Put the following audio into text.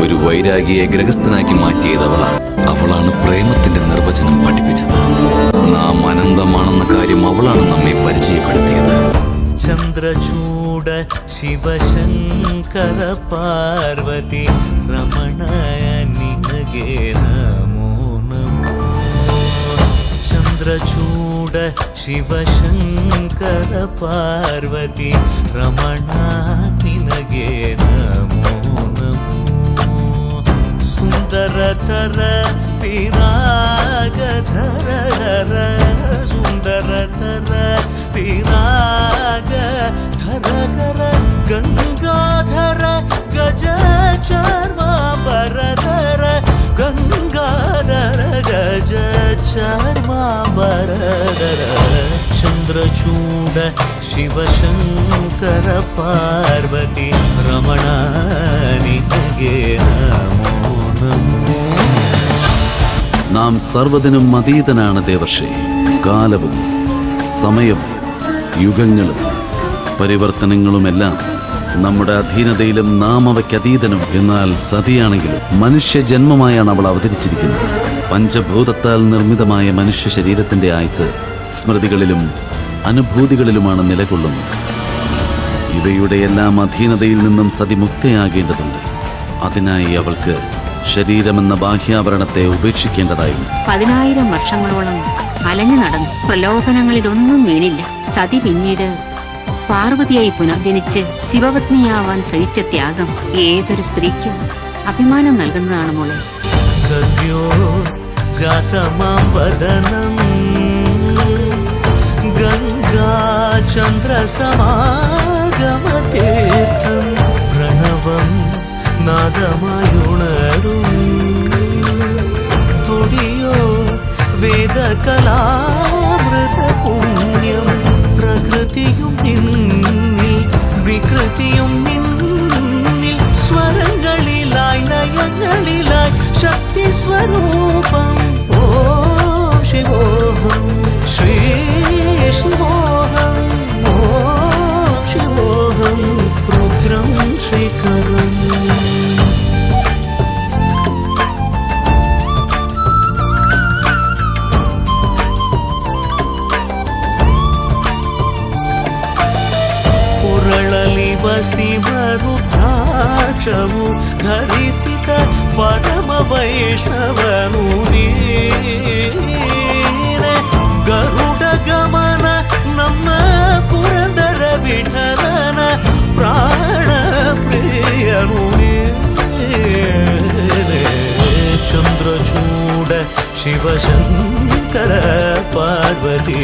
ഒരു വൈരാഗിയെ ഗ്രഹസ്ഥനാക്കി മാറ്റിയത് അവളാണ് പ്രേമത്തിന്റെ നിർവചനം പഠിപ്പിച്ചത്. നാം അനന്തമാണെന്ന കാര്യം അവളാണ് നമ്മെ പരിചയപ്പെടുത്തിയത്. ചന്ദ്രചൂഡ ശിവശങ്കര പാർവതി രമണയ നിനಗೆ നമോ നമോ. ചന്ദ്രചൂഡ ಶಿವಶಂಕರ ಪಾರ್ವತಿ ರಮಣ ನಿನಗೆ ನಮೋ ನಮೋ. ಸುಂದರತರ ಪಿರಾಗಧರ ಸುಂದರತರ ಪಿರಾಗಧರ ಗಂಗಾಧರ ಗಜ ಚರ್ಮಾಂಬರಧರ ಗಂಗಾಧರ ಗಜ ಚರ್ಮಾಂಬರಧರ. ಚಂದ್ರಚೂಡ ಶಿವಶಂಕರ ಪಾರ್ವತಿ ರಮಣ ನಿನಗೆ നമോ നമോ. നാം സർവ്വതിനും അതീതനാണ് ദേവർഷി. കാലവും സമയവും യുഗങ്ങളും പരിവർത്തനങ്ങളുമെല്ലാം നമ്മുടെ അധീനതയിലും നാം അവയ്ക്കതീതനും. എന്നാൽ സതിയാണെങ്കിലും മനുഷ്യജന്മമായാണ് അവൾ അവതരിച്ചിരിക്കുന്നത്. പഞ്ചഭൂതത്താൽ നിർമ്മിതമായ മനുഷ്യ ശരീരത്തിന്റെ ആയുസ് സ്മൃതികളിലും അനുഭൂതികളിലുമാണ് നിലകൊള്ളുന്നത്. ഇവയുടെയെല്ലാം അധീനതയിൽ നിന്നും സതി മുക്തയാകേണ്ടതുണ്ട്. അതിനായി അവൾക്ക് ശരീരമെന്ന ബാഹ്യാഭരണത്തെ ഉപേക്ഷിക്കേണ്ടതായും. 10,000 വർഷങ്ങളോളം അലഞ്ഞു നടന്നു. പ്രലോഭനങ്ങളിലൊന്നും വീണില്ല. സതി പിന്നീട് പാർവതിയായി പുനർജനിച്ച് ശിവപത്നിയാവാൻ സഹിച്ച ത്യാഗം ഏതൊരു സ്ത്രീക്കും അഭിമാനം നൽകുന്നതാണ് മോളെ. സദ്യോ ജാതമാവദനം ഗംഗാചന്ദ്ര സമാഗമതീർത്ഥം പ്രണവം നാദമായുണരും തുടിയോ വേദകലാമൃത പുണ്യം. പ്രകൃതിയും നിന്നിൽ വികൃതിയും നിന്നിൽ സ്വരങ്ങളിലായി ലയങ്ങളിലായി ശക്തി സ്വരൂപം. ഓം ശിവോഹം ശ്രീ ശിവോഹം ഓം ശിവോഹം രുദ്രം ശ്രീകരം. ಶಿವರುದ್ರಾಕ್ಷವು ಧರಿಸಿದ ಪರಮ ವೈಷ್ಣವನು ನೀನೆ. ಗರುಡ ಗಮನ ನಮ್ಮ ಪುರಂದರ ವಿಠಲನ ಪ್ರಾಣ ಪ್ರಿಯನು ನೀನೆ. ಚಂದ್ರಚೂಡ ಶಿವಶಂಕರ ಪಾರ್ವತಿ